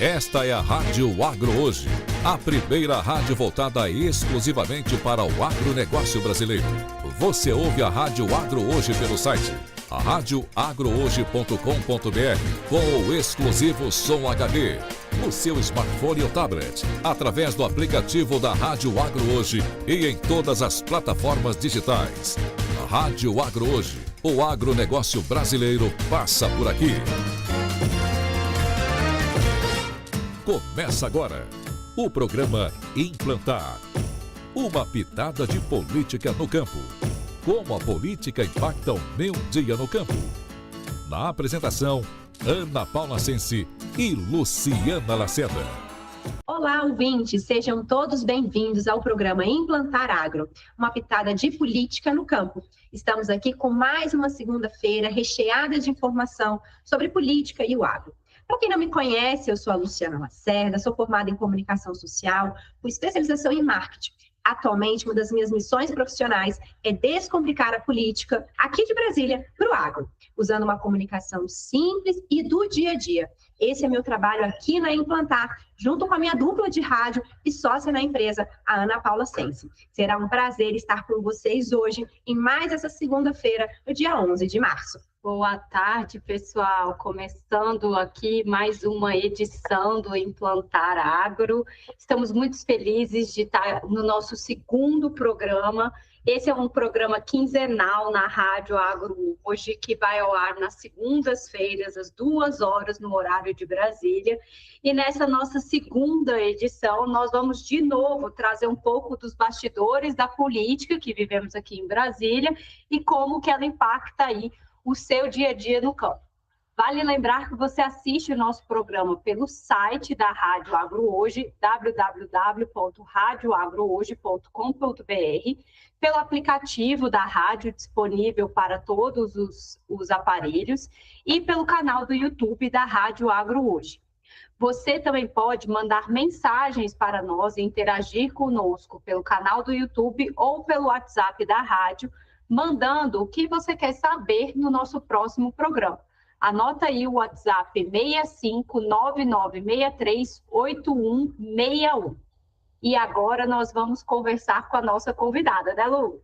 Esta é a Rádio Agro Hoje, a primeira rádio voltada exclusivamente para o agronegócio brasileiro. Você ouve a Rádio Agro Hoje pelo site radioagrohoje.com.br com o exclusivo Som HD, no seu smartphone ou tablet, através do aplicativo da Rádio Agro Hoje e em todas as plataformas digitais. Rádio Agro Hoje, o agronegócio brasileiro passa por aqui. Começa agora o programa Implantar, uma pitada de política no campo. Como a política impacta o meu dia no campo. Na apresentação, Ana Paula Sensi e Luciana Lacerda. Olá, ouvintes, sejam todos bem-vindos ao programa Implantar Agro, uma pitada de política no campo. Estamos aqui com mais uma segunda-feira recheada de informação sobre política e o agro. Para quem não me conhece, eu sou a Luciana Lacerda, sou formada em comunicação social, com especialização em marketing. Atualmente, uma das minhas missões profissionais é descomplicar a política aqui de Brasília para o agro, usando uma comunicação simples e do dia a dia. Esse é meu trabalho aqui na Implantar, junto com a minha dupla de rádio e sócia na empresa, a Ana Paula Sensi. Será um prazer estar com vocês hoje, em mais essa segunda-feira, no dia 11 de março. Boa tarde, pessoal. Começando aqui mais uma edição do Implantar Agro. Estamos muito felizes de estar no nosso segundo programa. Esse é um programa quinzenal na Rádio Agro Hoje, que vai ao ar nas segundas-feiras, às 2h, no horário de Brasília. E nessa nossa segunda edição, nós vamos de novo trazer um pouco dos bastidores da política que vivemos aqui em Brasília e como que ela impacta aí o seu dia a dia no campo. Vale lembrar que você assiste o nosso programa pelo site da Rádio Agro Hoje, www.radioagrohoje.com.br, pelo aplicativo da rádio disponível para todos os aparelhos e pelo canal do YouTube da Rádio Agro Hoje. Você também pode mandar mensagens para nós e interagir conosco pelo canal do YouTube ou pelo WhatsApp da rádio, mandando o que você quer saber no nosso próximo programa. Anota aí o WhatsApp 6599638161. E agora nós vamos conversar com a nossa convidada, né, Lu?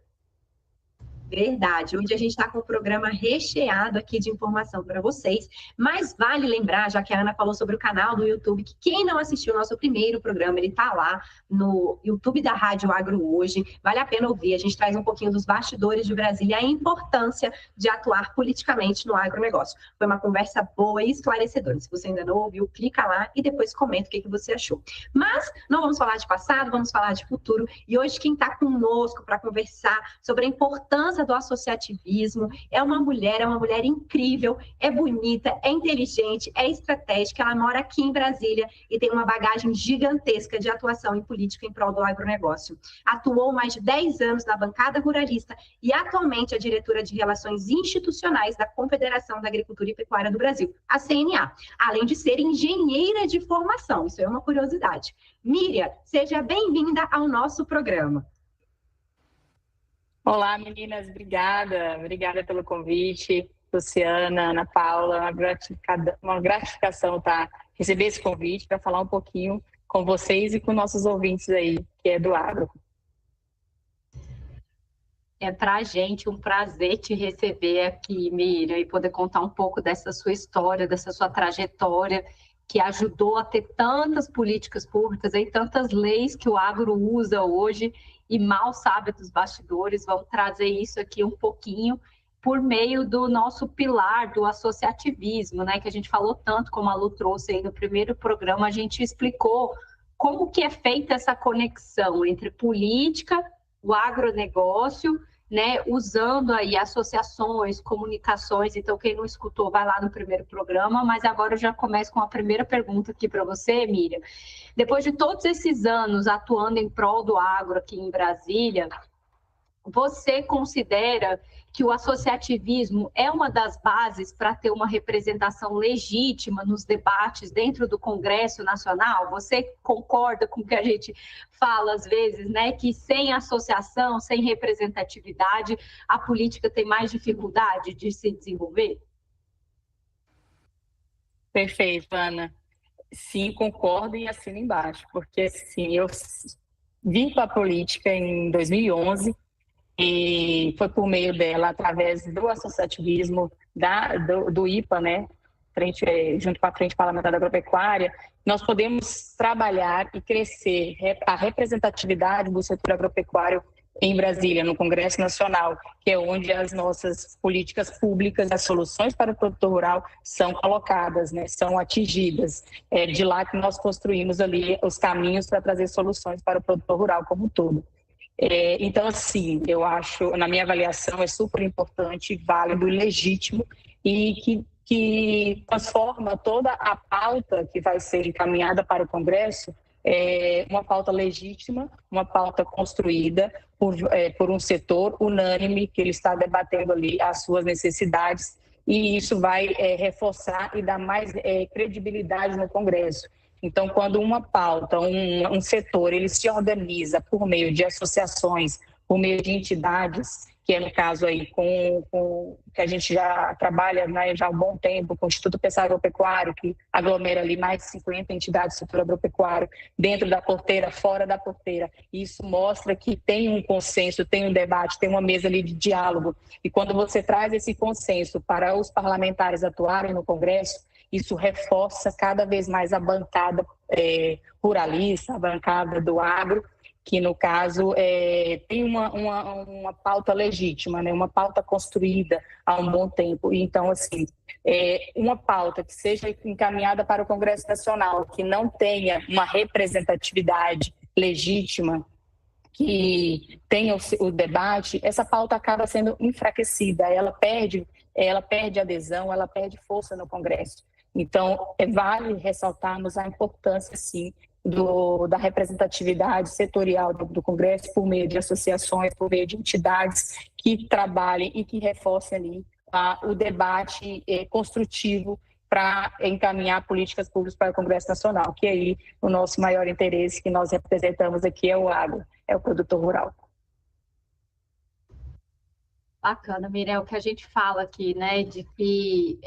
Verdade, hoje a gente está com o programa recheado aqui de informação para vocês, mas vale lembrar, já que a Ana falou sobre o canal do YouTube, que quem não assistiu o nosso primeiro programa, ele está lá no YouTube da Rádio Agro Hoje, vale a pena ouvir, a gente traz um pouquinho dos bastidores de Brasília, a importância de atuar politicamente no agronegócio. Foi uma conversa boa e esclarecedora, se você ainda não ouviu, clica lá e depois comenta o que você achou. Mas não vamos falar de passado, vamos falar de futuro, e hoje quem está conosco para conversar sobre a importância do associativismo, é uma mulher incrível, é bonita, é inteligente, é estratégica, ela mora aqui em Brasília e tem uma bagagem gigantesca de atuação em política em prol do agronegócio. Atuou mais de 10 anos na bancada ruralista e atualmente é diretora de Relações Institucionais da Confederação da Agricultura e Pecuária do Brasil, a CNA, além de ser engenheira de formação, isso é uma curiosidade. Miriam, seja bem-vinda ao nosso programa. Olá, meninas, obrigada pelo convite, Luciana, Ana Paula, uma gratificação receber esse convite para falar um pouquinho com vocês e com nossos ouvintes aí, que é do agro. É para a gente um prazer te receber aqui, Miriam, e poder contar um pouco dessa sua história, dessa sua trajetória, que ajudou a ter tantas políticas públicas e tantas leis que o agro usa hoje e mal sabe dos bastidores. Vamos trazer isso aqui um pouquinho por meio do nosso pilar do associativismo, né? Que a gente falou tanto, como a Lu trouxe aí no primeiro programa, a gente explicou como que é feita essa conexão entre política, o agronegócio, né, usando aí associações, comunicações. Então, quem não escutou, vai lá no primeiro programa, mas agora eu já começo com a primeira pergunta aqui para você, Miriam. Depois de todos esses anos atuando em prol do agro aqui em Brasília, você considera que o associativismo é uma das bases para ter uma representação legítima nos debates dentro do Congresso Nacional? Você concorda com o que a gente fala às vezes, né? Que sem associação, sem representatividade, a política tem mais dificuldade de se desenvolver? Perfeito, Ana. sim, concordo e assino embaixo, porque sim, eu vim para a política em 2011 e foi por meio dela, através do associativismo do IPA, né, junto com a Frente Parlamentar da Agropecuária, nós podemos trabalhar e crescer a representatividade do setor agropecuário em Brasília, no Congresso Nacional, que é onde as nossas políticas públicas, as soluções para o produtor rural são colocadas, né, são atingidas. É de lá que nós construímos ali os caminhos para trazer soluções para o produtor rural como um todo. Então, assim, eu acho, na minha avaliação, é super importante, válido e legítimo e que transforma toda a pauta que vai ser encaminhada para o Congresso uma pauta legítima, uma pauta construída por um setor unânime que ele está debatendo ali as suas necessidades, e isso vai reforçar e dar mais credibilidade no Congresso. Então, quando uma pauta, um setor, ele se organiza por meio de associações, por meio de entidades, que é no caso aí com que a gente já trabalha, né, já há um bom tempo, com o Instituto Pesquisa Agropecuário, que aglomera ali mais de 50 entidades do setor agropecuário, dentro da porteira, fora da porteira. Isso mostra que tem um consenso, tem um debate, tem uma mesa ali de diálogo. E quando você traz esse consenso para os parlamentares atuarem no Congresso, isso reforça cada vez mais a bancada ruralista, a bancada do agro, que no caso tem uma pauta legítima, né? Uma pauta construída há um bom tempo. Então, assim, uma pauta que seja encaminhada para o Congresso Nacional, que não tenha uma representatividade legítima, que tenha o debate, essa pauta acaba sendo enfraquecida, ela perde adesão, ela perde força no Congresso. Então, vale ressaltarmos a importância, sim, da representatividade setorial do Congresso por meio de associações, por meio de entidades que trabalhem e que reforcem ali o debate construtivo para encaminhar políticas públicas para o Congresso Nacional, que aí o nosso maior interesse que nós representamos aqui é o agro, é o produtor rural. Bacana, Miriam, o que a gente fala aqui, né, de que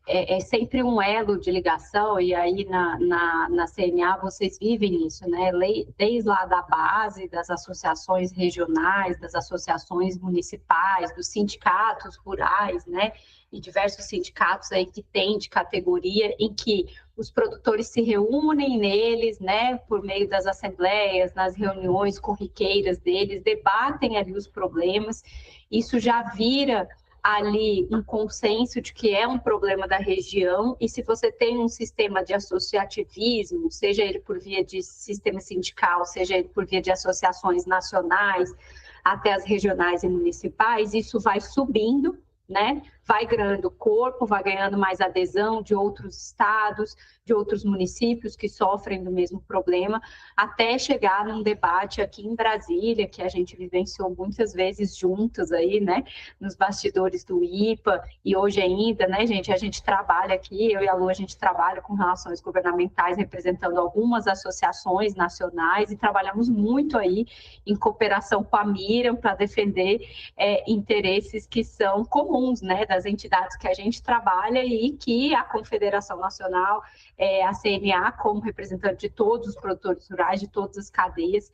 é sempre um elo de ligação, e aí na CNA vocês vivem isso, né, desde lá da base, das associações regionais, das associações municipais, dos sindicatos rurais, né, e diversos sindicatos aí que tem de categoria, em que os produtores se reúnem neles, né, por meio das assembleias, nas reuniões corriqueiras deles, debatem ali os problemas. Isso já vira ali um consenso de que é um problema da região, e se você tem um sistema de associativismo, seja ele por via de sistema sindical, seja ele por via de associações nacionais, até as regionais e municipais, isso vai subindo, né? Vai ganhando corpo, vai ganhando mais adesão de outros estados, de outros municípios que sofrem do mesmo problema, até chegar num debate aqui em Brasília, que a gente vivenciou muitas vezes juntos aí, né, nos bastidores do IPA, e hoje ainda, né, gente, a gente trabalha aqui, eu e a Lu, a gente trabalha com relações governamentais, representando algumas associações nacionais, e trabalhamos muito aí em cooperação com a Miriam para defender interesses que são comuns, né, das entidades que a gente trabalha e que a Confederação Nacional, a CNA, como representante de todos os produtores rurais, de todas as cadeias,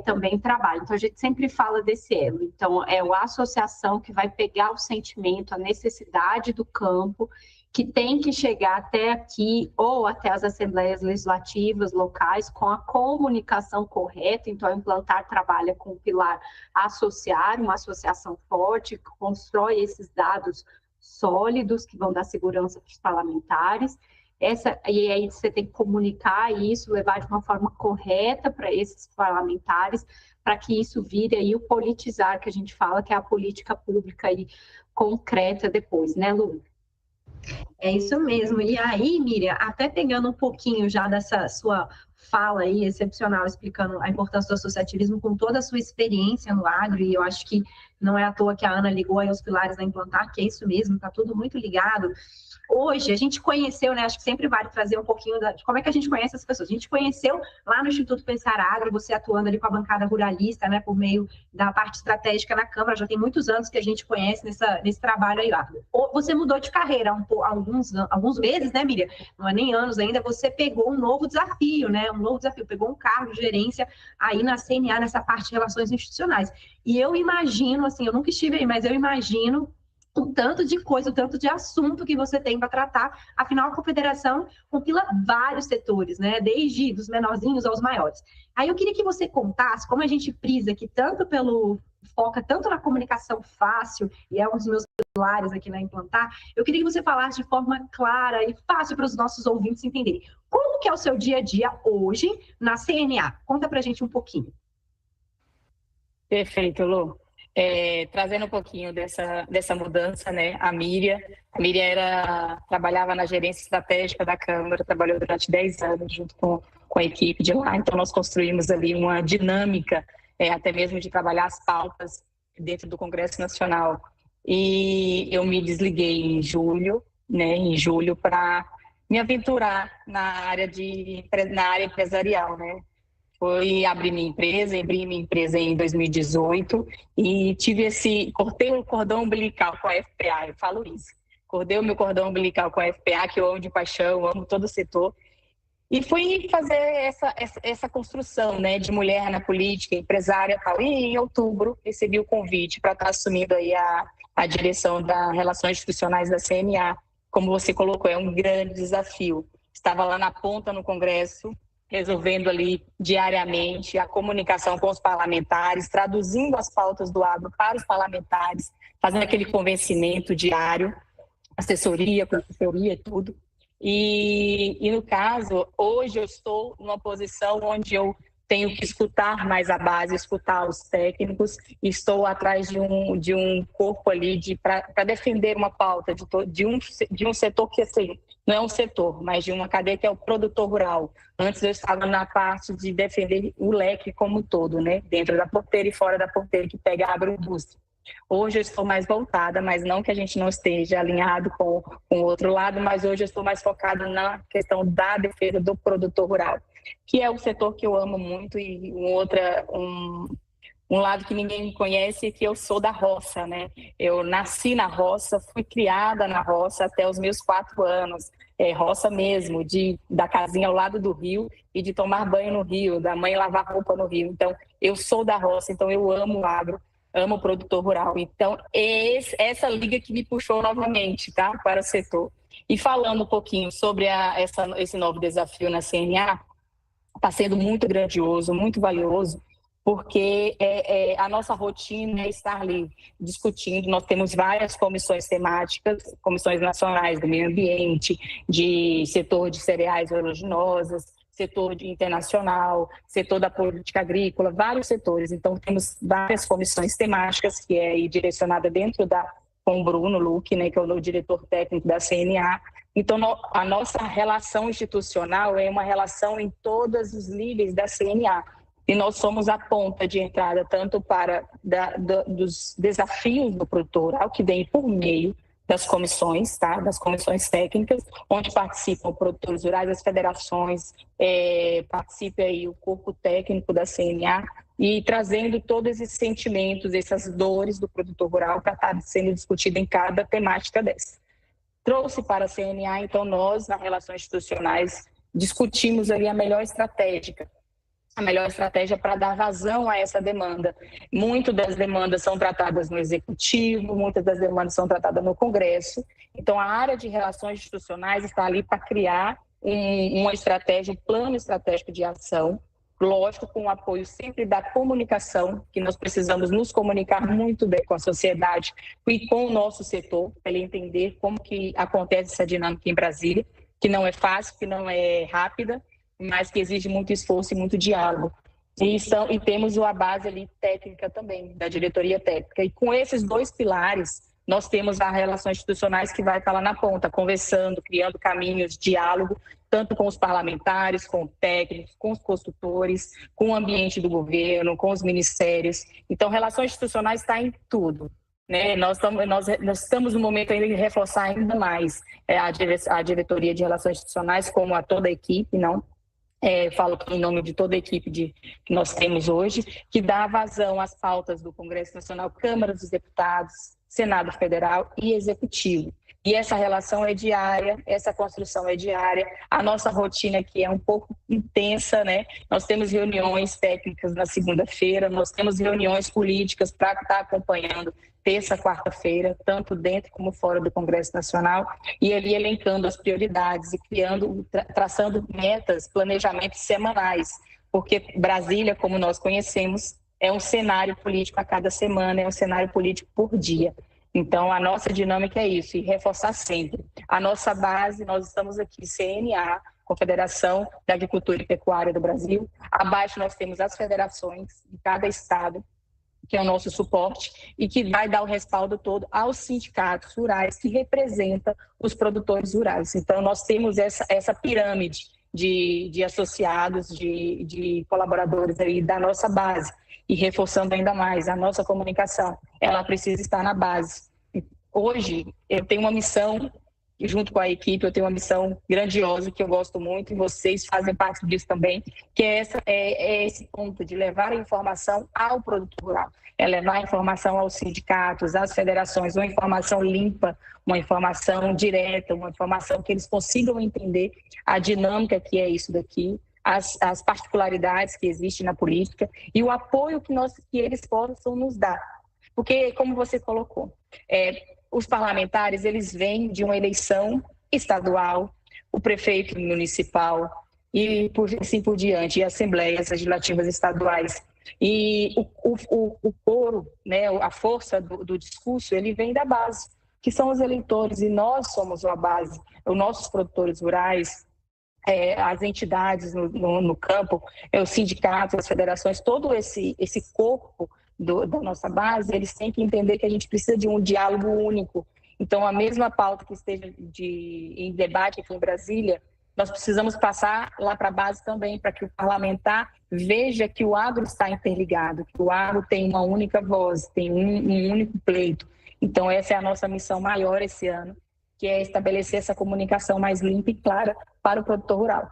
também trabalha. Então, a gente sempre fala desse elo. Então, é a associação que vai pegar o sentimento, a necessidade do campo, que tem que chegar até aqui ou até as assembleias legislativas locais com a comunicação correta. Então, a Implantar trabalha com o pilar associar, uma associação forte, que constrói esses dados sólidos que vão dar segurança para os parlamentares. E aí você tem que comunicar isso, levar de uma forma correta para esses parlamentares, para que isso vire aí o politizar, que a gente fala, que é a política pública aí concreta depois, né, Lu? É isso mesmo. E aí, Miriam, até pegando um pouquinho já dessa sua fala aí excepcional, explicando a importância do associativismo com toda a sua experiência no agro, e eu acho que Não é à toa que a Ana ligou aí os pilares da Implantar, que é isso mesmo, está tudo muito ligado. Hoje, a gente conheceu, né? Acho que sempre vale trazer um pouquinho de como é que a gente conhece as pessoas. A gente conheceu lá no Instituto Pensar Agro, você atuando ali com a bancada ruralista, né? Por meio da parte estratégica na Câmara. Já tem muitos anos que a gente conhece nesse trabalho aí lá. Você mudou de carreira há alguns meses, né, Miriam? Não é nem anos ainda. Você pegou um novo desafio, né? Um novo desafio. Pegou um cargo de gerência aí na CNA, nessa parte de relações institucionais. E eu imagino, assim, eu nunca estive aí, mas eu imagino o tanto de coisa, o tanto de assunto que você tem para tratar. Afinal, a confederação compila vários setores, né? Desde dos menorzinhos aos maiores. Aí eu queria que você contasse, como a gente frisa aqui foca tanto na comunicação fácil, e é um dos meus pilares aqui na Implantar, eu queria que você falasse de forma clara e fácil para os nossos ouvintes entenderem. Como que é o seu dia a dia hoje na CNA? Conta para a gente um pouquinho. Perfeito, Lu. Trazendo um pouquinho dessa mudança, né? A Miriam trabalhava na gerência estratégica da Câmara, trabalhou durante 10 anos junto com a equipe de lá, então nós construímos ali uma dinâmica, até mesmo de trabalhar as pautas dentro do Congresso Nacional. E eu me desliguei em julho, para me aventurar na área empresarial, né? Foi abri minha empresa em 2018 e cortei o cordão umbilical com a FPA, eu falo isso. Cortei o meu cordão umbilical com a FPA, que eu amo de paixão, amo todo o setor. E fui fazer essa construção, né, de mulher na política, empresária e tal. E em outubro recebi o convite para estar assumindo aí a direção das relações institucionais da CNA. Como você colocou, é um grande desafio. Estava lá na ponta no Congresso, resolvendo ali diariamente a comunicação com os parlamentares, traduzindo as pautas do agro para os parlamentares, fazendo aquele convencimento diário, assessoria, consultoria e tudo. E no caso, hoje eu estou numa posição onde eu tenho que escutar mais a base, escutar os técnicos, e estou atrás de um corpo ali para defender uma pauta de um setor que, assim, não é um setor, mas de uma cadeia que é o produtor rural. Antes eu estava na parte de defender o leque como um todo, né? Dentro da porteira e fora da porteira, que pega a agroindústria. Hoje eu estou mais voltada, mas não que a gente não esteja alinhado com o outro lado, mas hoje eu estou mais focada na questão da defesa do produtor rural, que é um setor que eu amo muito, e um lado que ninguém conhece é que eu sou da roça, né? Eu nasci na roça, fui criada na roça até os meus 4 anos, roça mesmo, da casinha ao lado do rio e de tomar banho no rio, da mãe lavar roupa no rio. Então, eu sou da roça, então eu amo o agro, amo o produtor rural. Então, essa liga que me puxou novamente, tá? Para o setor. E falando um pouquinho sobre esse novo desafio na CNA, está sendo muito grandioso, muito valioso, porque a nossa rotina é estar ali discutindo. Nós temos várias comissões temáticas, comissões nacionais do meio ambiente, de setor de cereais oleaginosas, setor internacional, setor da política agrícola, vários setores. Então, temos várias comissões temáticas, que é direcionada com o Bruno Luque, né, que é o diretor técnico da CNA. Então, a nossa relação institucional é uma relação em todos os níveis da CNA. E nós somos a ponta de entrada tanto para dos desafios do produtor rural, que vem por meio das comissões, tá? Das comissões técnicas, onde participam produtores rurais, as federações, participa aí o corpo técnico da CNA, e trazendo todos esses sentimentos, essas dores do produtor rural para estar sendo discutida em cada temática dessa. Trouxe para a CNA, então nós, nas relações institucionais, discutimos ali a melhor estratégia para dar vazão a essa demanda. Muitas das demandas são tratadas no Executivo, muitas das demandas são tratadas no Congresso. Então, a área de relações institucionais está ali para criar uma estratégia, um plano estratégico de ação, lógico, com o apoio sempre da comunicação, que nós precisamos nos comunicar muito bem com a sociedade e com o nosso setor, para ele entender como que acontece essa dinâmica em Brasília, que não é fácil, que não é rápida, mas que exige muito esforço e muito diálogo. E temos a base ali técnica também, da diretoria técnica. E com esses 2 pilares, nós temos as relações institucionais que vai estar lá na ponta, conversando, criando caminhos, diálogo, tanto com os parlamentares, com técnicos, com os consultores, com o ambiente do governo, com os ministérios. Então, relações institucionais está em tudo. Né? Nós estamos no momento ainda de reforçar ainda mais a diretoria de relações institucionais, como a toda a equipe, não? Falo em nome de toda a equipe que nós temos hoje, que dá vazão às pautas do Congresso Nacional, Câmara dos Deputados, Senado Federal e Executivo. E essa relação é diária, essa construção é diária. A nossa rotina aqui é um pouco intensa, né? Nós temos reuniões técnicas na segunda-feira, nós temos reuniões políticas para estar acompanhando terça, quarta-feira, tanto dentro como fora do Congresso Nacional, e ali elencando as prioridades e traçando metas, planejamentos semanais, porque Brasília, como nós conhecemos, é um cenário político a cada semana, é um cenário político por dia. Então, a nossa dinâmica é isso, e reforçar sempre. A nossa base, nós estamos aqui, CNA, Confederação da Agricultura e Pecuária do Brasil. Abaixo nós temos as federações de cada estado, que é o nosso suporte, e que vai dar o respaldo todo aos sindicatos rurais que representam os produtores rurais. Então, nós temos essa pirâmide de associados, de colaboradores aí da nossa base, e reforçando ainda mais, a nossa comunicação, ela precisa estar na base. Hoje, eu tenho uma missão, junto com a equipe, eu tenho uma missão grandiosa que eu gosto muito, e vocês fazem parte disso também, que é esse ponto de levar a informação ao produtor rural, é levar a informação aos sindicatos, às federações, uma informação limpa, uma informação direta, uma informação que eles consigam entender a dinâmica que é isso daqui, as particularidades que existem na política e o apoio que eles possam nos dar. Porque, como você colocou, os parlamentares, eles vêm de uma eleição estadual, o prefeito municipal e assim por diante, e assembleias legislativas estaduais. E o coro, né, a força do discurso, ele vem da base, que são os eleitores, e nós somos a base, os nossos produtores rurais, as entidades no campo, os sindicatos, as federações, todo esse corpo da nossa base, eles têm que entender que a gente precisa de um diálogo único. Então, a mesma pauta que esteja em debate aqui em Brasília, nós precisamos passar lá para a base também, para que o parlamentar veja que o agro está interligado, que o agro tem uma única voz, tem um único pleito. Então, essa é a nossa missão maior esse ano, que é estabelecer essa comunicação mais limpa e clara para o produtor rural.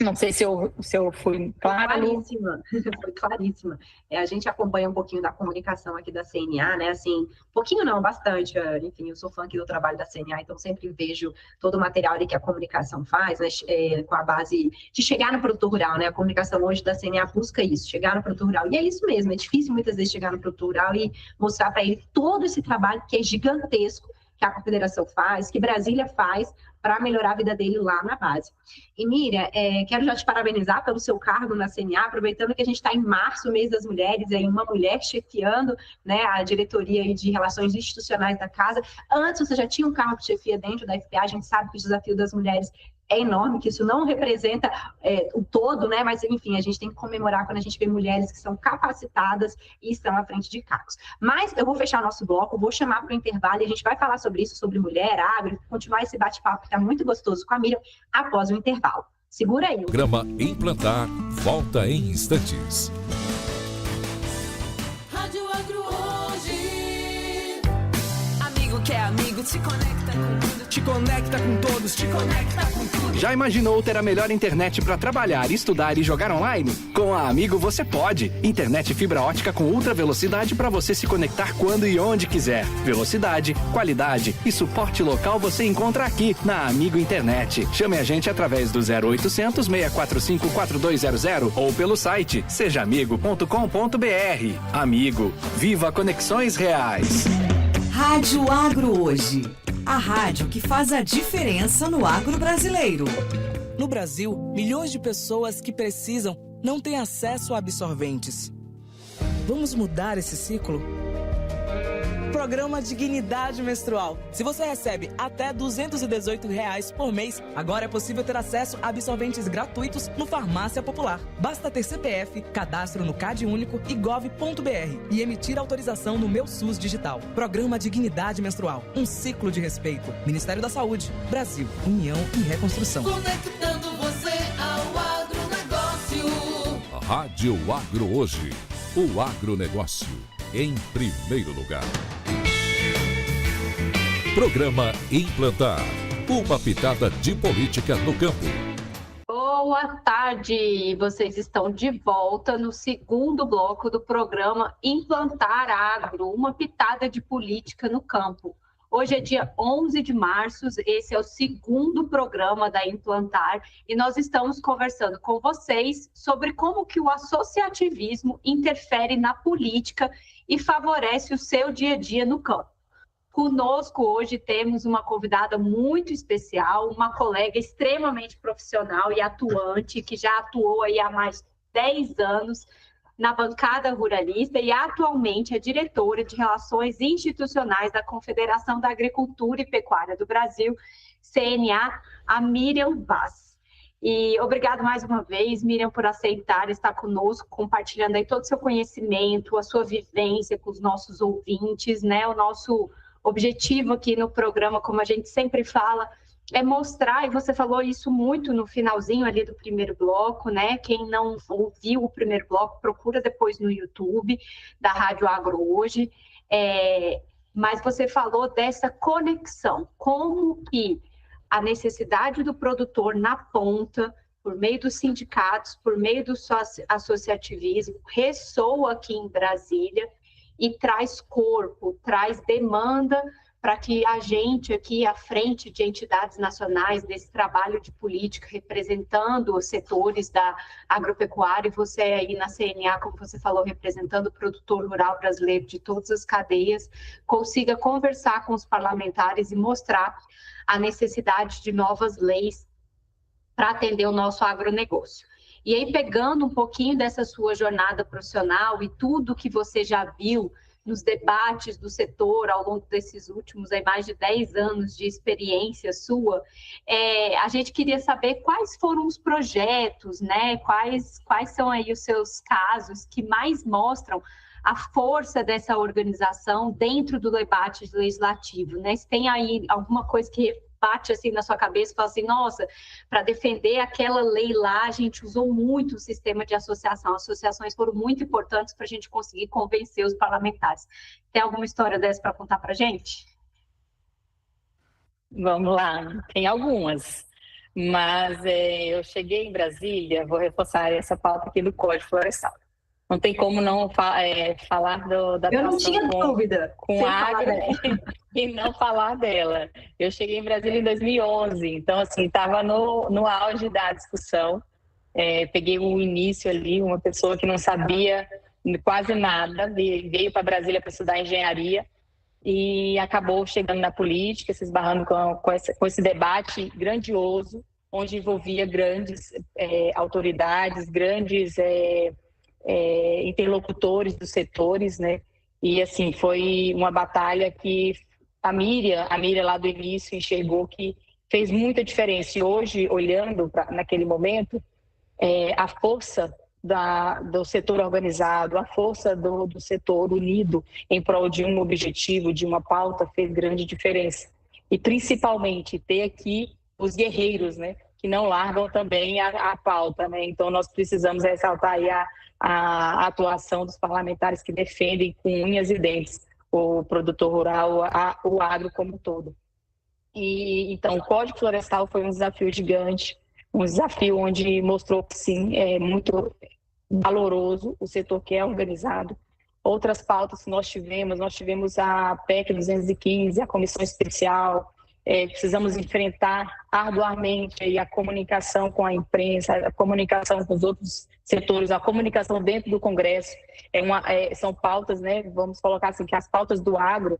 Não sei se eu fui clara. Foi claríssima. A gente acompanha um pouquinho da comunicação aqui da CNA, né? Assim, pouquinho não, bastante. Enfim, eu sou fã aqui do trabalho da CNA, então sempre vejo todo o material ali que a comunicação faz, né? Com a base de chegar no produtor rural, né? A comunicação hoje da CNA busca isso, chegar no produtor rural. E é isso mesmo, é difícil muitas vezes chegar no produtor rural e mostrar para ele todo esse trabalho que é gigantesco, que a Confederação faz, que Brasília faz, para melhorar a vida dele lá na base. E Miriam, quero já te parabenizar pelo seu cargo na CNA, aproveitando que a gente está em março, mês das mulheres, aí uma mulher chefiando, né, a diretoria de relações institucionais da casa. Antes você já tinha um cargo de chefia dentro da FPA, a gente sabe que o desafio das mulheres é enorme, que isso não representa o todo, né? Mas, enfim, a gente tem que comemorar quando a gente vê mulheres que são capacitadas e estão à frente de cargos. Mas eu vou fechar nosso bloco, vou chamar para o intervalo e a gente vai falar sobre isso, sobre mulher, agro, continuar esse bate-papo que está muito gostoso com a Miriam após o intervalo. Segura aí. O programa Implantar volta em instantes. Rádio Agro hoje. Amigo que é amigo, te conecta com tudo. Te conecta com todos, te conecta com tudo. Já imaginou ter a melhor internet para trabalhar, estudar e jogar online? Com a Amigo você pode. Internet fibra ótica com ultra velocidade para você se conectar quando e onde quiser. Velocidade, qualidade e suporte local você encontra aqui na Amigo Internet. Chame a gente através do 0800 645 4200 ou pelo site sejaamigo.com.br. Amigo, viva conexões reais. Rádio Agro hoje. A rádio que faz a diferença no agro brasileiro. No Brasil, milhões de pessoas que precisam não têm acesso a absorventes. Vamos mudar esse ciclo? Programa Dignidade Menstrual. Se você recebe até R$ 218 por mês, agora é possível ter acesso a absorventes gratuitos no Farmácia Popular. Basta ter CPF, cadastro no Cade Único e gov.br e emitir autorização no Meu SUS Digital. Programa Dignidade Menstrual. Um ciclo de respeito. Ministério da Saúde. Brasil. União e Reconstrução. Conectando você ao agronegócio. Rádio Agro Hoje. O agronegócio em primeiro lugar. Programa Implantar. Uma pitada de política no campo. Boa tarde! Vocês estão de volta no segundo bloco do programa Implantar Agro, uma pitada de política no campo. Hoje é dia 11 de março, esse é o segundo programa da Implantar e nós estamos conversando com vocês sobre como que o associativismo interfere na política e favorece o seu dia a dia no campo. Conosco hoje temos uma convidada muito especial, uma colega extremamente profissional e atuante, que já atuou aí há mais de 10 anos na bancada ruralista e atualmente é diretora de Relações Institucionais da Confederação da Agricultura e Pecuária do Brasil, CNA, a Miriam Vaz. E obrigado mais uma vez, Miriam, por aceitar estar conosco, compartilhando aí todo o seu conhecimento, a sua vivência com os nossos ouvintes, né? O nosso objetivo aqui no programa, como a gente sempre fala, é mostrar, e você falou isso muito no finalzinho ali do primeiro bloco, né? Quem não ouviu o primeiro bloco, procura depois no YouTube da Rádio Agro Hoje. Mas você falou dessa conexão, como que a necessidade do produtor na ponta, por meio dos sindicatos, por meio do associativismo, ressoa aqui em Brasília e traz corpo, traz demanda para que a gente aqui à frente de entidades nacionais desse trabalho de política representando os setores da agropecuária e você aí na CNA, como você falou, representando o produtor rural brasileiro de todas as cadeias, consiga conversar com os parlamentares e mostrar a necessidade de novas leis para atender o nosso agronegócio. E aí, pegando um pouquinho dessa sua jornada profissional e tudo que você já viu nos debates do setor ao longo desses últimos mais de 10 anos de experiência sua, a gente queria saber quais foram os projetos, né? Quais são aí os seus casos que mais mostram a força dessa organização dentro do debate legislativo, né? Se tem aí alguma coisa que bate assim na sua cabeça e fala assim, nossa, para defender aquela lei lá, a gente usou muito o sistema de associação. Associações foram muito importantes para a gente conseguir convencer os parlamentares. Tem alguma história dessa para contar para a gente? Vamos lá, tem algumas. Mas eu cheguei em Brasília, vou reforçar essa pauta aqui do Código Florestal. Não tem como não falar da Eu não tinha dúvida com agro e não falar dela. Eu cheguei em Brasília em 2011, então assim estava no auge da discussão. Peguei o início ali, uma pessoa que não sabia quase nada, veio para Brasília para estudar engenharia e acabou chegando na política, se esbarrando com esse debate grandioso, onde envolvia grandes autoridades, grandes interlocutores dos setores, né? E assim, foi uma batalha que a Miriam lá do início enxergou que fez muita diferença. E hoje, olhando naquele momento, a força do setor organizado, a força do setor unido em prol de um objetivo, de uma pauta, fez grande diferença. E principalmente ter aqui os guerreiros, né? Que não largam também a pauta, né? Então nós precisamos ressaltar aí a atuação dos parlamentares que defendem com unhas e dentes o produtor rural, o agro como um todo. E então o Código Florestal foi um desafio gigante, um desafio onde mostrou que sim, é muito valoroso o setor que é organizado. Outras pautas que nós tivemos a PEC 215, a comissão especial. Precisamos enfrentar arduamente a comunicação com a imprensa, a comunicação com os outros setores, a comunicação dentro do Congresso. São pautas, né? Vamos colocar assim, que as pautas do agro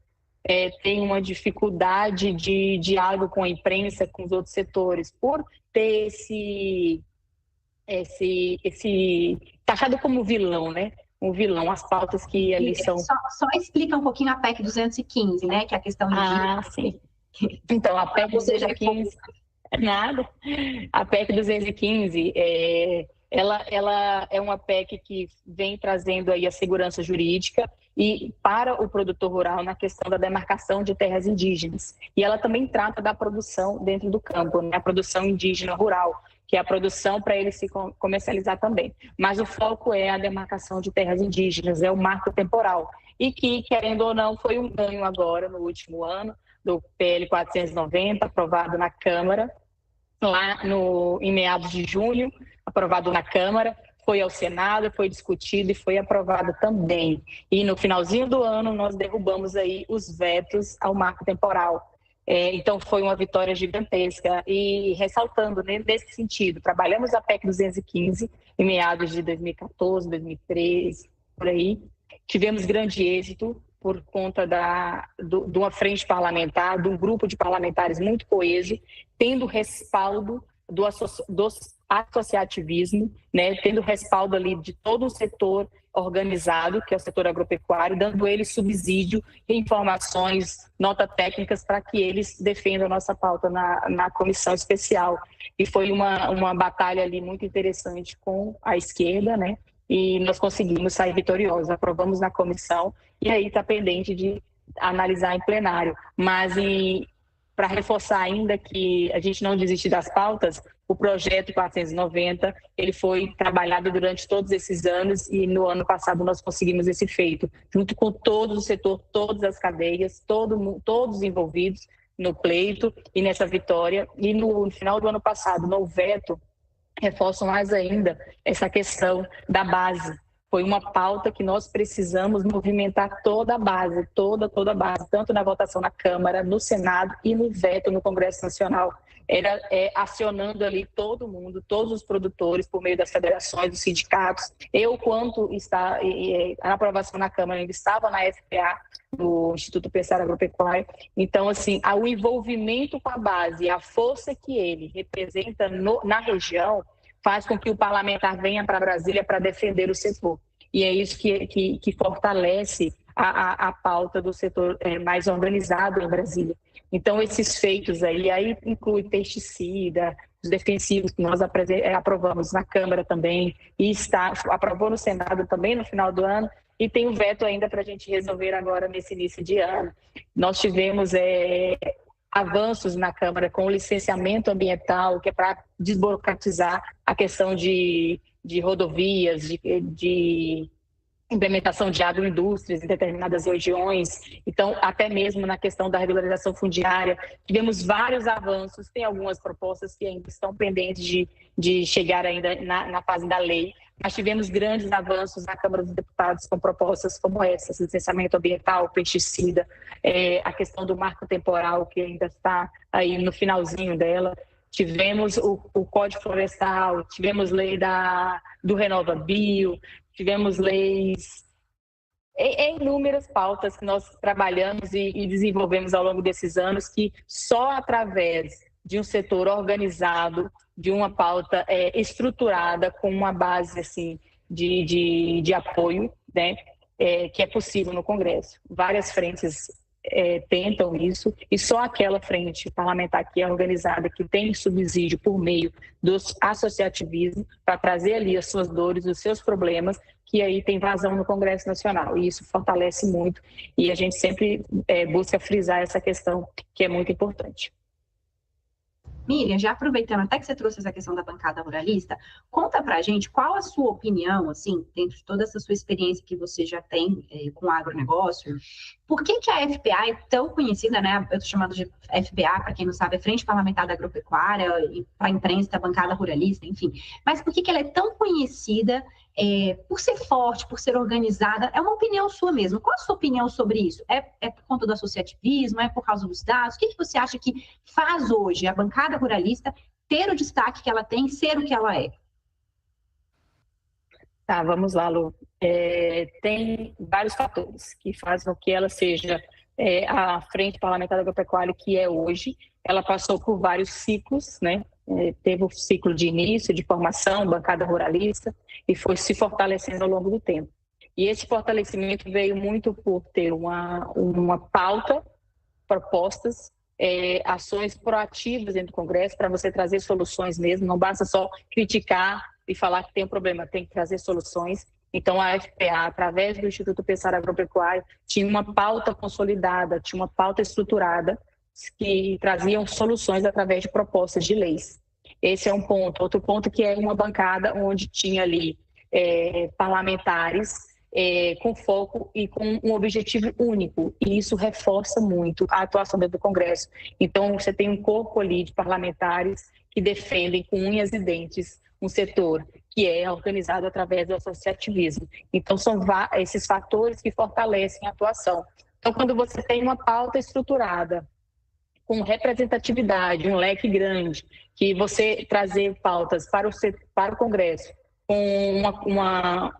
têm uma dificuldade de diálogo com a imprensa, com os outros setores, por ter esse taxado como vilão, né? um vilão. As pautas que ali são... Só explica um pouquinho a PEC 215, né? Que é a questão de... sim. Então, a PEC 215... Nada. A PEC 215, ela é uma PEC que vem trazendo aí a segurança jurídica e para o produtor rural na questão da demarcação de terras indígenas. E ela também trata da produção dentro do campo, né? A produção indígena rural, que é a produção para ele se comercializar também. Mas o foco é a demarcação de terras indígenas, é o marco temporal. E que, querendo ou não, foi um ganho agora, no último ano, do PL 490, aprovado na Câmara, lá em meados de junho, aprovado na Câmara, foi ao Senado, foi discutido e foi aprovado também. E no finalzinho do ano, nós derrubamos aí os vetos ao marco temporal. Então, foi uma vitória gigantesca. E ressaltando, né, nesse sentido, trabalhamos a PEC 215 em meados de 2014, 2013, por aí. Tivemos grande êxito por conta de uma frente parlamentar, de um grupo de parlamentares muito coeso, tendo respaldo do associativismo, né, tendo respaldo ali de todo o setor organizado, que é o setor agropecuário, dando eles subsídio, informações, notas técnicas para que eles defendam a nossa pauta na comissão especial. E foi uma batalha ali muito interessante com a esquerda, né? E nós conseguimos sair vitoriosos, aprovamos na comissão e aí está pendente de analisar em plenário. Mas para reforçar ainda que a gente não desiste das pautas, o projeto 490 ele foi trabalhado durante todos esses anos e no ano passado nós conseguimos esse feito, junto com todo o setor, todas as cadeias, todos envolvidos no pleito e nessa vitória. E no final do ano passado, no veto, reforço mais ainda essa questão da base. Foi uma pauta que nós precisamos movimentar toda a base, toda a base, tanto na votação na Câmara, no Senado e no veto no Congresso Nacional. Era acionando ali todo mundo, todos os produtores, por meio das federações, dos sindicatos. Eu, quando a aprovação na Câmara, ainda estava na FPA, no Instituto Pesqueiro Agropecuário. Então, assim, o envolvimento com a base, a força que ele representa na região, faz com que o parlamentar venha para Brasília para defender o setor. E é isso que fortalece a pauta do setor mais organizado em Brasília. Então, esses feitos aí inclui pesticida, os defensivos que nós aprovamos na Câmara também, e aprovou no Senado também no final do ano, e tem o veto ainda para a gente resolver agora nesse início de ano. Nós tivemos avanços na Câmara com o licenciamento ambiental, que é para desburocratizar a questão de rodovias, de implementação de agroindústrias em determinadas regiões, então até mesmo na questão da regularização fundiária. Tivemos vários avanços, tem algumas propostas que ainda estão pendentes de chegar ainda na fase da lei, mas tivemos grandes avanços na Câmara dos Deputados com propostas como essas, licenciamento ambiental, pesticida, a questão do marco temporal, que ainda está aí no finalzinho dela. Tivemos o Código Florestal, tivemos lei do Renova Bio, tivemos leis, inúmeras pautas que nós trabalhamos e desenvolvemos ao longo desses anos, que só através de um setor organizado, de uma pauta estruturada, com uma base assim, de apoio, né, que é possível no Congresso. Várias frentes tentam isso, e só aquela frente parlamentar que é organizada, que tem subsídio por meio do associativismo, para trazer ali as suas dores, os seus problemas, que aí tem vazão no Congresso Nacional, e isso fortalece muito, e a gente sempre busca frisar essa questão, que é muito importante. Miriam, já aproveitando até que você trouxe essa questão da bancada ruralista, conta pra gente qual a sua opinião, assim, dentro de toda essa sua experiência que você já tem com o agronegócio, por que a FPA é tão conhecida, né? Eu estou chamando de FPA, para quem não sabe, é Frente Parlamentar da Agropecuária, e para a imprensa, a bancada ruralista, enfim. Mas por que ela é tão conhecida, por ser forte, por ser organizada? É uma opinião sua mesmo. Qual a sua opinião sobre isso? É por conta do associativismo? É por causa dos dados? O que você acha que faz hoje a bancada ruralista ter o destaque que ela tem, ser o que ela é? Tá, vamos lá, Lu. Tem vários fatores que fazem com que ela seja a Frente Parlamentar da Agropecuária que é hoje. Ela passou por vários ciclos, né? Teve o ciclo de início, de formação, bancada ruralista, e foi se fortalecendo ao longo do tempo. E esse fortalecimento veio muito por ter uma pauta, propostas, ações proativas dentro do Congresso para você trazer soluções mesmo. Não basta só criticar e falar que tem um problema, tem que trazer soluções. Então, a FPA, através do Instituto Pensar Agropecuário, tinha uma pauta consolidada, tinha uma pauta estruturada que traziam soluções através de propostas de leis. Esse é um ponto. Outro ponto que é uma bancada onde tinha ali parlamentares com foco e com um objetivo único, e isso reforça muito a atuação dentro do Congresso. Então, você tem um corpo ali de parlamentares que defendem com unhas e dentes um setor que é organizado através do associativismo. Então, são esses fatores que fortalecem a atuação. Então, quando você tem uma pauta estruturada, com representatividade, um leque grande, que você trazer pautas para o Congresso, com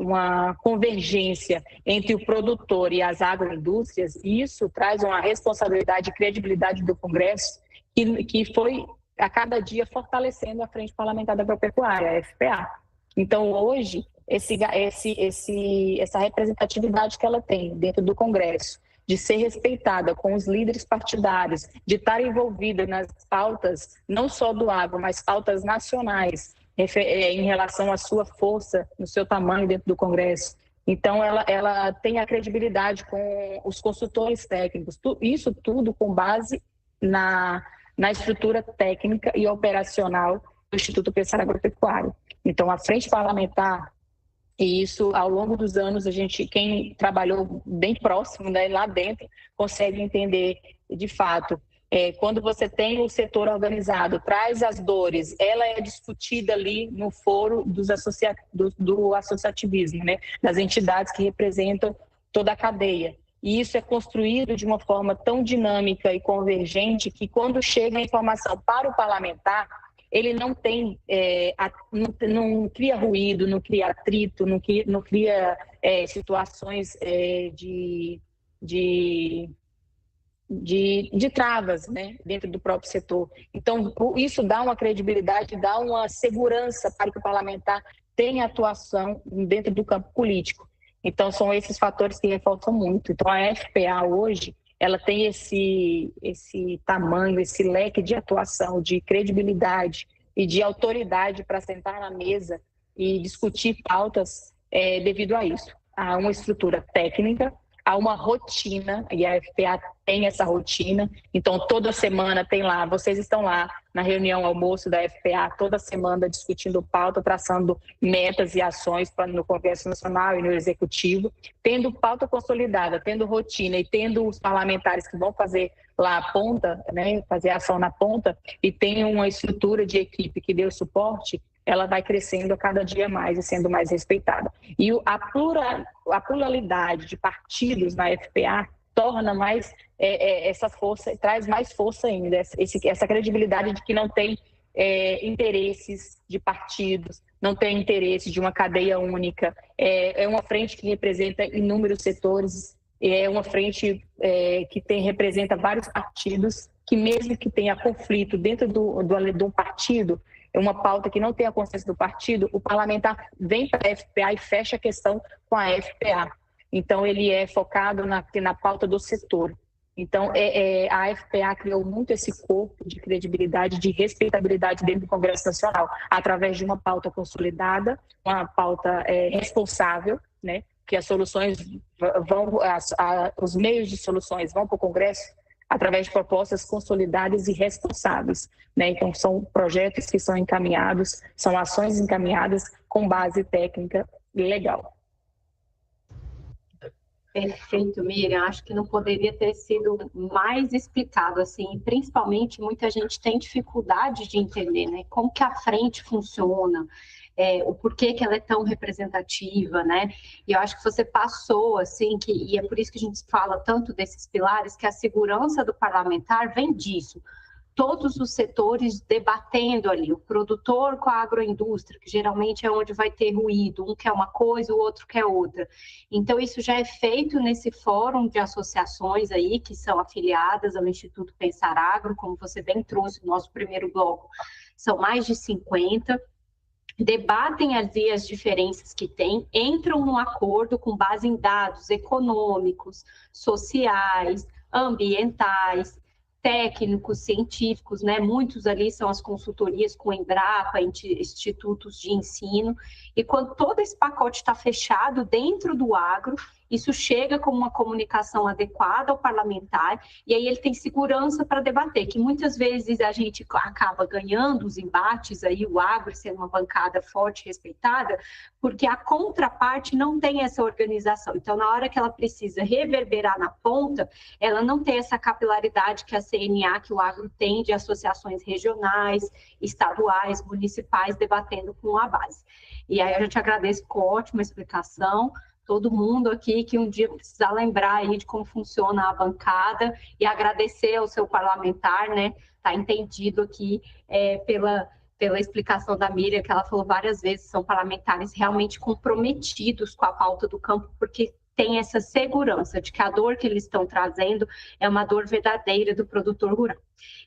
uma convergência entre o produtor e as agroindústrias, isso traz uma responsabilidade e credibilidade do Congresso que foi, a cada dia, fortalecendo a Frente Parlamentar da Agropecuária, a FPA. Então, hoje, essa representatividade que ela tem dentro do Congresso, de ser respeitada com os líderes partidários, de estar envolvida nas pautas, não só do agro, mas pautas nacionais, em relação à sua força, no seu tamanho dentro do Congresso. Então, ela tem a credibilidade com os consultores técnicos, isso tudo com base na estrutura técnica e operacional do Instituto Pensar Agropecuário. Então, a Frente Parlamentar, e isso, ao longo dos anos, quem trabalhou bem próximo, né, lá dentro, consegue entender, de fato, quando você tem o setor organizado, traz as dores, ela é discutida ali no foro do associativismo, né, das entidades que representam toda a cadeia. E isso é construído de uma forma tão dinâmica e convergente que, quando chega a informação para o parlamentar, ele não tem, não cria ruído, não cria atrito, não cria situações de travas, né, dentro do próprio setor. Então, isso dá uma credibilidade, dá uma segurança para que o parlamentar tenha atuação dentro do campo político. Então, são esses fatores que reforçam muito. Então, a FPA hoje, ela tem esse tamanho, esse leque de atuação, de credibilidade e de autoridade para sentar na mesa e discutir pautas devido a isso. Há uma estrutura técnica, há uma rotina, e a FPA tem essa rotina. Então, toda semana tem lá, vocês estão lá na reunião almoço da FPA, toda semana discutindo pauta, traçando metas e ações no Congresso Nacional e no Executivo, tendo pauta consolidada, tendo rotina e tendo os parlamentares que vão fazer lá a ponta, né, fazer ação na ponta, e tem uma estrutura de equipe que dê o suporte, ela vai crescendo a cada dia mais e sendo mais respeitada. E a pluralidade de partidos na FPA torna mais essa força, traz mais força ainda, essa credibilidade de que não tem interesses de partidos, não tem interesse de uma cadeia única, é uma frente que representa inúmeros setores, é uma frente que representa vários partidos, que mesmo que tenha conflito dentro de um partido, é uma pauta que não tem a consciência do partido, o parlamentar vem para a FPA e fecha a questão com a FPA. Então, ele é focado na pauta do setor. Então, a FPA criou muito esse corpo de credibilidade, de respeitabilidade dentro do Congresso Nacional, através de uma pauta consolidada, uma pauta responsável, né? Que as soluções os meios de soluções vão para o Congresso através de propostas consolidadas e responsáveis, né? Então, são projetos que são encaminhados, são ações encaminhadas com base técnica e legal. Perfeito, Miriam. Acho que não poderia ter sido mais explicado, assim, principalmente muita gente tem dificuldade de entender, né, como que a frente funciona, o porquê que ela é tão representativa, né, e eu acho que você passou, assim, e é por isso que a gente fala tanto desses pilares, que a segurança do parlamentar vem disso, todos os setores debatendo ali, o produtor com a agroindústria, que geralmente é onde vai ter ruído, um quer uma coisa, o outro quer outra. Então, isso já é feito nesse fórum de associações aí, que são afiliadas ao Instituto Pensar Agro, como você bem trouxe no nosso primeiro bloco, são mais de 50, debatem ali as diferenças que tem, entram num acordo com base em dados econômicos, sociais, ambientais, técnicos, científicos, né? Muitos ali são as consultorias com Embrapa, institutos de ensino, e quando todo esse pacote está fechado dentro do agro, isso chega como uma comunicação adequada ao parlamentar, e aí ele tem segurança para debater, que muitas vezes a gente acaba ganhando os embates, aí o agro sendo uma bancada forte e respeitada, porque a contraparte não tem essa organização. Então, na hora que ela precisa reverberar na ponta, ela não tem essa capilaridade que a CNA, que o agro tem, de associações regionais, estaduais, municipais, debatendo com a base. E aí a gente agradece com ótima explicação, todo mundo aqui que um dia precisar lembrar aí de como funciona a bancada e agradecer ao seu parlamentar, né? Tá entendido aqui pela explicação da Miriam, que ela falou várias vezes, são parlamentares realmente comprometidos com a pauta do campo, porque tem essa segurança de que a dor que eles estão trazendo é uma dor verdadeira do produtor rural.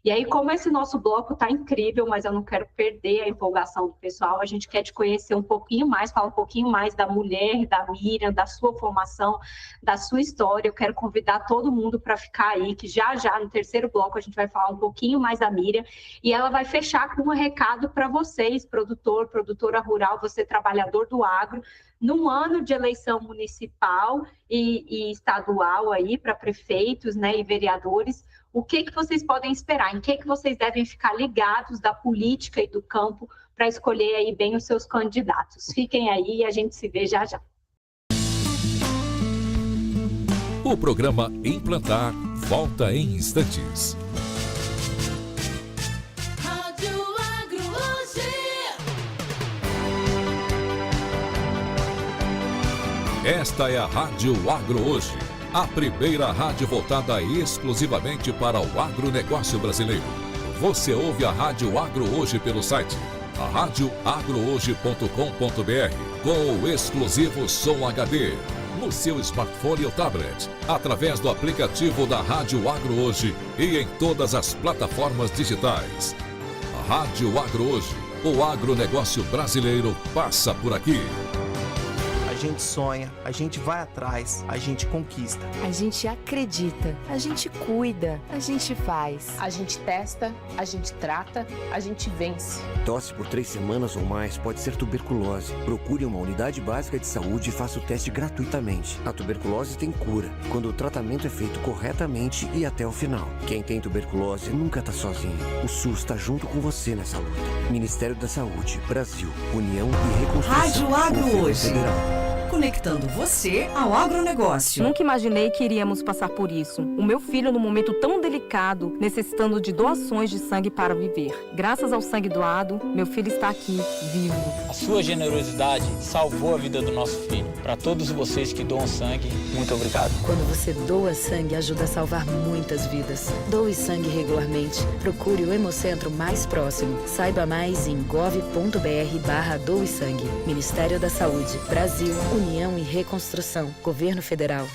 E aí, como esse nosso bloco está incrível, mas eu não quero perder a empolgação do pessoal, a gente quer te conhecer um pouquinho mais, falar um pouquinho mais da mulher, da Miriam, da sua formação, da sua história. Eu quero convidar todo mundo para ficar aí, que já no terceiro bloco a gente vai falar um pouquinho mais da Miriam, e ela vai fechar com um recado para vocês, produtor, produtora rural, você trabalhador do agro, num ano de eleição municipal e estadual aí para prefeitos, né, e vereadores, o que vocês podem esperar? Em que vocês devem ficar ligados da política e do campo para escolher aí bem os seus candidatos? Fiquem aí e a gente se vê já já. O programa Implantar volta em instantes. Esta é a Rádio Agro Hoje, a primeira rádio voltada exclusivamente para o agronegócio brasileiro. Você ouve a Rádio Agro Hoje pelo site radioagrohoje.com.br com o exclusivo Som HD no seu smartphone ou tablet, através do aplicativo da Rádio Agro Hoje e em todas as plataformas digitais. A Rádio Agro Hoje, o agronegócio brasileiro passa por aqui. A gente sonha, a gente vai atrás, a gente conquista. A gente acredita, a gente cuida, a gente faz. A gente testa, a gente trata, a gente vence. Tosse por 3 semanas ou mais pode ser tuberculose. Procure uma unidade básica de saúde e faça o teste gratuitamente. A tuberculose tem cura, quando o tratamento é feito corretamente e até o final. Quem tem tuberculose nunca está sozinho. O SUS está junto com você nessa luta. Ministério da Saúde, Brasil, União e Reconstrução. Rádio Agro Hoje. Conectando você ao agronegócio. Nunca imaginei que iríamos passar por isso. O meu filho, num momento tão delicado, necessitando de doações de sangue para viver. Graças ao sangue doado, meu filho está aqui, vivo. A sua generosidade salvou a vida do nosso filho. Para todos vocês que doam sangue, muito obrigado. Quando você doa sangue, ajuda a salvar muitas vidas. Doe sangue regularmente. Procure o Hemocentro mais próximo. Saiba mais em gov.br/doe sangue. Ministério da Saúde, Brasil, União e Reconstrução. Governo Federal.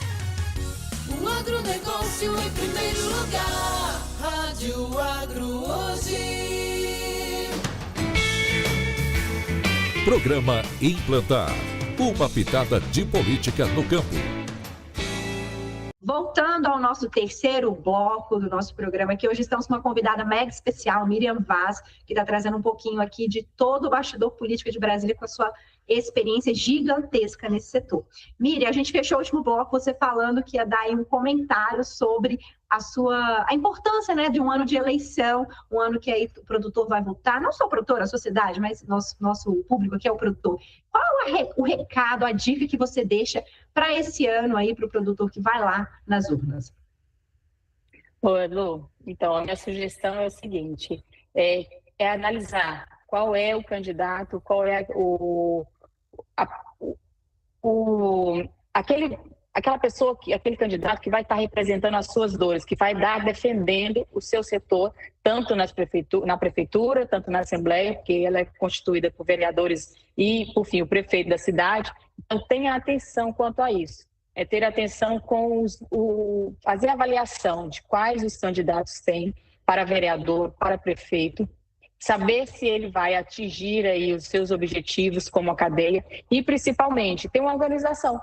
O agronegócio em primeiro lugar. Rádio Agro Hoje. Programa Implantar. Uma pitada de política no campo. Voltando ao nosso terceiro bloco do nosso programa, que hoje estamos com uma convidada mega especial, Miriam Vaz, que está trazendo um pouquinho aqui de todo o bastidor político de Brasília com a sua experiência gigantesca nesse setor. Miriam, a gente fechou o último bloco você falando que ia dar aí um comentário sobre a importância, né, de um ano de eleição, um ano que aí o produtor vai votar, não só o produtor, a sociedade, mas nosso público aqui é o produtor. Qual é o recado, a dica que você deixa para esse ano aí para o produtor que vai lá nas urnas? Oi, Lu. Então, a minha sugestão é o seguinte, é analisar qual é o candidato, qual é aquela pessoa, aquele candidato que vai estar representando as suas dores, que vai estar defendendo o seu setor, tanto na prefeitura, tanto na Assembleia, porque ela é constituída por vereadores e, por fim, o prefeito da cidade. Então, tenha atenção quanto a isso. É ter atenção com fazer a avaliação de quais os candidatos têm para vereador, para prefeito, saber se ele vai atingir aí os seus objetivos como a cadeia e, principalmente, ter uma organização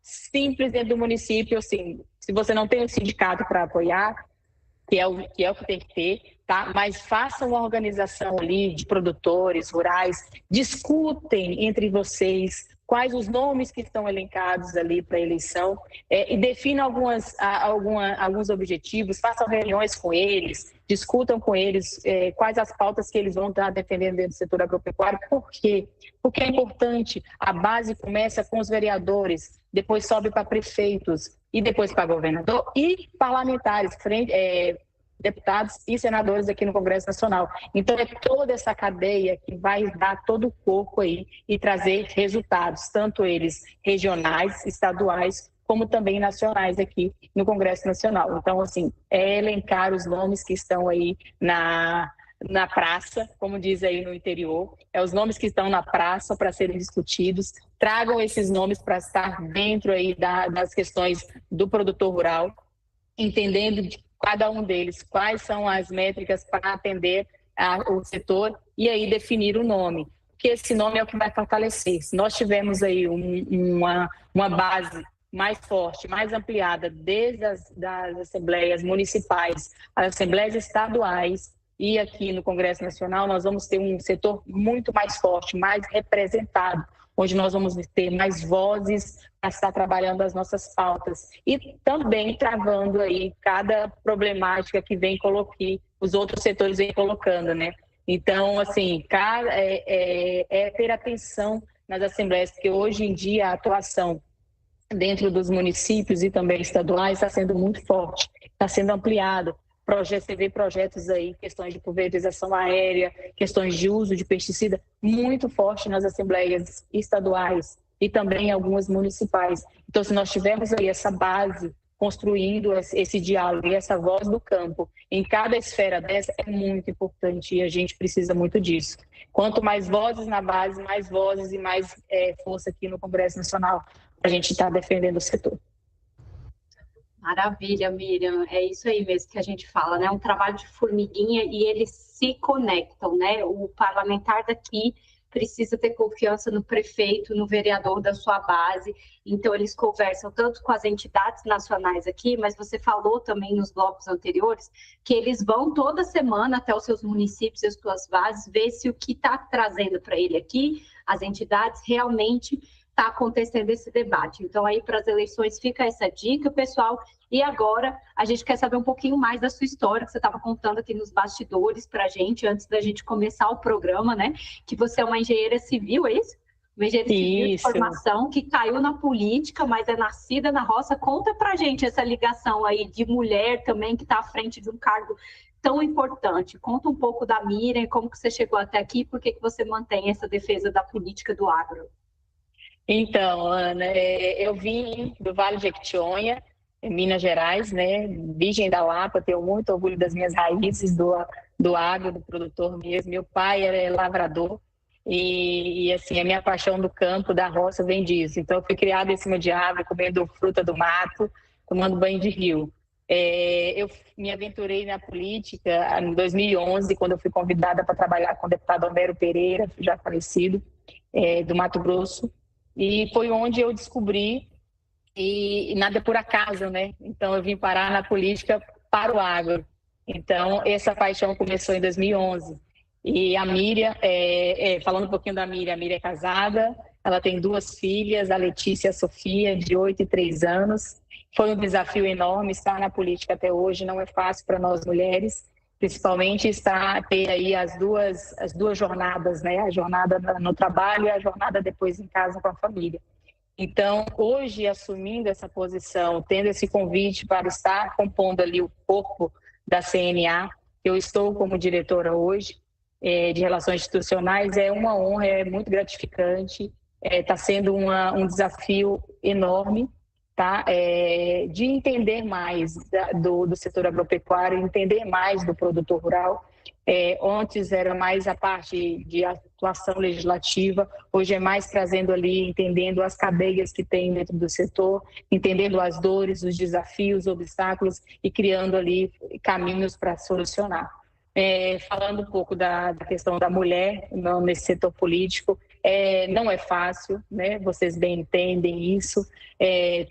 simples dentro do município. Assim, se você não tem um sindicato para apoiar, que é o que tem que ter, tá? Mas faça uma organização ali de produtores rurais, discutem entre vocês quais os nomes que estão elencados ali para a eleição, e definam alguns objetivos, façam reuniões com eles, discutam com eles quais as pautas que eles vão estar defendendo dentro do setor agropecuário. Por quê? Porque é importante, a base começa com os vereadores, depois sobe para prefeitos, e depois para governador e parlamentares, deputados e senadores aqui no Congresso Nacional. Então, é toda essa cadeia que vai dar todo o corpo aí e trazer resultados, tanto eles regionais, estaduais, como também nacionais aqui no Congresso Nacional. Então, assim, é elencar os nomes que estão aí na praça, como diz aí no interior, os nomes que estão na praça para serem discutidos. Tragam esses nomes para estar dentro aí das questões do produtor rural, entendendo de cada um deles quais são as métricas para atender o setor e aí definir o nome, porque esse nome é o que vai fortalecer. Se nós tivermos aí uma base mais forte, mais ampliada, desde as assembleias municipais, as assembleias estaduais e aqui no Congresso Nacional, nós vamos ter um setor muito mais forte, mais representado, onde nós vamos ter mais vozes para estar trabalhando as nossas pautas e também travando aí cada problemática que os outros setores vêm colocando, né? Então, assim, ter atenção nas assembleias, porque hoje em dia a atuação dentro dos municípios e também estaduais está sendo muito forte, está sendo ampliado. Você vê projetos aí, questões de pulverização aérea, questões de uso de pesticida, muito forte nas assembleias estaduais e também algumas municipais. Então, se nós tivermos aí essa base, construindo esse diálogo e essa voz do campo em cada esfera dessa, é muito importante e a gente precisa muito disso. Quanto mais vozes na base, mais vozes e mais força aqui no Congresso Nacional para a gente estar defendendo o setor. Maravilha, Miriam. É isso aí mesmo que a gente fala, né? Um trabalho de formiguinha e eles se conectam, né? O parlamentar daqui precisa ter confiança no prefeito, no vereador da sua base. Então, eles conversam tanto com as entidades nacionais aqui, mas você falou também nos blocos anteriores que eles vão toda semana até os seus municípios e as suas bases ver se o que está trazendo para ele aqui, as entidades, realmente está acontecendo esse debate. Então, aí para as eleições fica essa dica, pessoal. E agora a gente quer saber um pouquinho mais da sua história, que você estava contando aqui nos bastidores para a gente, antes da gente começar o programa, né? Que você é uma engenheira civil, é isso? Uma engenheira civil de formação, que caiu na política, mas é nascida na roça. Conta para a gente essa ligação aí de mulher também, que está à frente de um cargo tão importante. Conta um pouco da Miriam, como que você chegou até aqui e por que você mantém essa defesa da política do agro. Então, Ana, eu vim do Vale de Jequitinhonha, em Minas Gerais, né? Virgem da Lapa, tenho muito orgulho das minhas raízes do agro, do produtor mesmo. Meu pai era lavrador e assim, a minha paixão do campo, da roça, vem disso. Então, eu fui criada em cima de árvore, comendo fruta do mato, tomando banho de rio. Eu me aventurei na política em 2011, quando eu fui convidada para trabalhar com o deputado Homero Pereira, já falecido, do Mato Grosso. E foi onde eu descobri, e nada por acaso, né? Então, eu vim parar na política para o agro. Então, essa paixão começou em 2011. E a Miriam, falando um pouquinho da Miriam, a Miriam é casada, ela tem 2 filhas, a Letícia e a Sofia, de 8 e 3 anos. Foi um desafio enorme estar na política até hoje, não é fácil para nós mulheres, principalmente ter aí as duas jornadas, né? A jornada no trabalho e a jornada depois em casa com a família. Então, hoje, assumindo essa posição, tendo esse convite para estar compondo ali o corpo da CNA, eu estou como diretora hoje de Relações Institucionais, é uma honra, é muito gratificante, está sendo um desafio enorme, tá? De entender mais do setor agropecuário, entender mais do produtor rural. Antes era mais a parte de atuação legislativa, hoje é mais trazendo ali, entendendo as cadeias que tem dentro do setor, entendendo as dores, os desafios, os obstáculos e criando ali caminhos para solucionar. Falando um pouco da questão da mulher nesse setor político, não é fácil, né? Vocês bem entendem isso.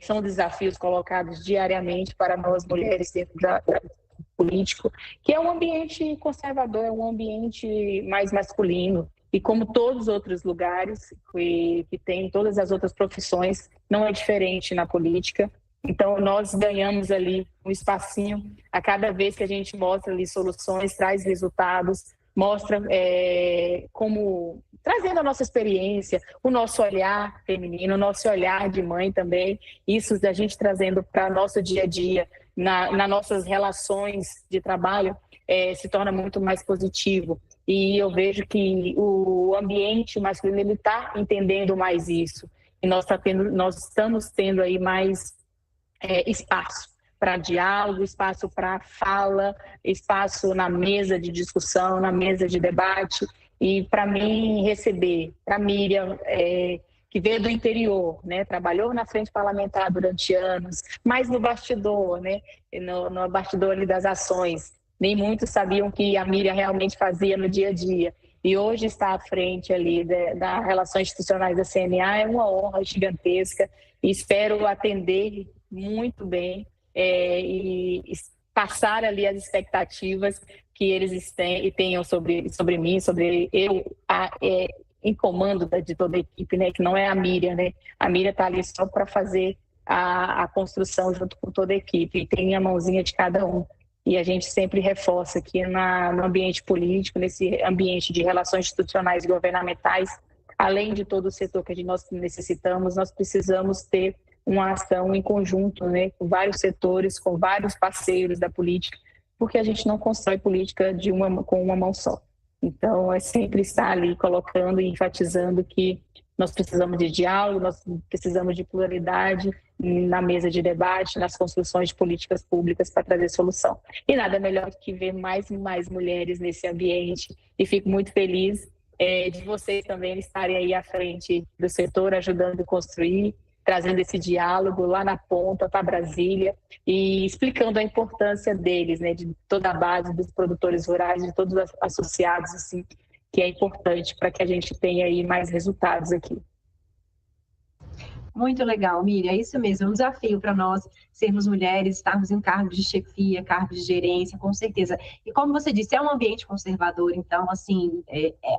São desafios colocados diariamente para nós mulheres dentro do político, que é um ambiente conservador, é um ambiente mais masculino. E como todos os outros lugares que tem, todas as outras profissões, não é diferente na política. Então, nós ganhamos ali um espacinho a cada vez que a gente mostra ali soluções, traz resultados, mostra como, trazendo a nossa experiência, o nosso olhar feminino, o nosso olhar de mãe também, isso da gente trazendo para nosso dia a dia, nas nossas relações de trabalho, se torna muito mais positivo. E eu vejo que o ambiente masculino ele está entendendo mais isso. E nós estamos tendo aí mais espaço para diálogo, espaço para fala, espaço na mesa de discussão, na mesa de debate. E para mim receber, para a Miriam, que veio do interior, né, trabalhou na frente parlamentar durante anos, mas no bastidor, né, no bastidor ali das ações, nem muitos sabiam que a Miriam realmente fazia no dia a dia. E hoje estar à frente ali das relações institucionais da CNA é uma honra gigantesca. E espero atender muito bem e passar ali as expectativas que eles tenham sobre mim, sobre eu em comando de toda a equipe, né? Que não é a Miriam, né? A Miriam está ali só para fazer a construção junto com toda a equipe. E tem a mãozinha de cada um. E a gente sempre reforça aqui no ambiente político, nesse ambiente de relações institucionais e governamentais, além de todo o setor que nós necessitamos, nós precisamos ter uma ação em conjunto, né, com vários setores, com vários parceiros da política, porque a gente não constrói política com uma mão só. Então, é sempre estar ali colocando e enfatizando que nós precisamos de diálogo, nós precisamos de pluralidade na mesa de debate, nas construções de políticas públicas para trazer solução. E nada melhor do que ver mais e mais mulheres nesse ambiente. E fico muito feliz de vocês também estarem aí à frente do setor, ajudando a construir, trazendo esse diálogo lá na ponta para Brasília e explicando a importância deles, né, de toda a base dos produtores rurais, de todos os associados, assim, que é importante para que a gente tenha aí mais resultados aqui. Muito legal, Miriam, é isso mesmo, é um desafio para nós sermos mulheres, estarmos em cargos de chefia, cargos de gerência, com certeza. E como você disse, é um ambiente conservador, então, assim,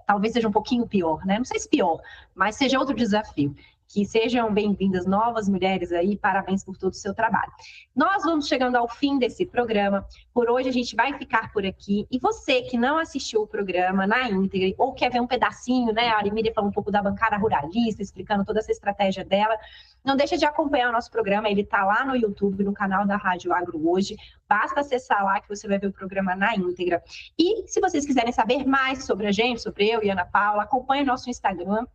talvez seja um pouquinho pior, né? Não sei se pior, mas seja outro desafio. Que sejam bem-vindas novas mulheres aí, parabéns por todo o seu trabalho. Nós vamos chegando ao fim desse programa, por hoje a gente vai ficar por aqui, e você que não assistiu o programa na íntegra, ou quer ver um pedacinho, né, a Arimília falou um pouco da bancada ruralista, explicando toda essa estratégia dela, não deixa de acompanhar o nosso programa, ele está lá no YouTube, no canal da Rádio Agro Hoje, basta acessar lá que você vai ver o programa na íntegra. E se vocês quiserem saber mais sobre a gente, sobre eu e Ana Paula, acompanhe nosso Instagram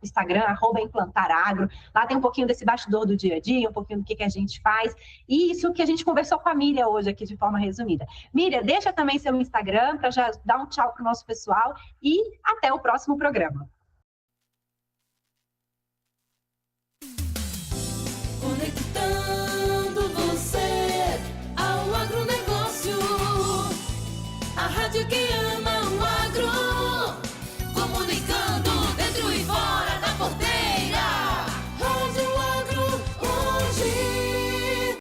@implantaragro. Lá tem um pouquinho desse bastidor do dia a dia, um pouquinho do que a gente faz. E isso que a gente conversou com a Miriam hoje aqui de forma resumida. Miriam, deixa também seu Instagram para já dar um tchau para o nosso pessoal e até o próximo programa. Conectando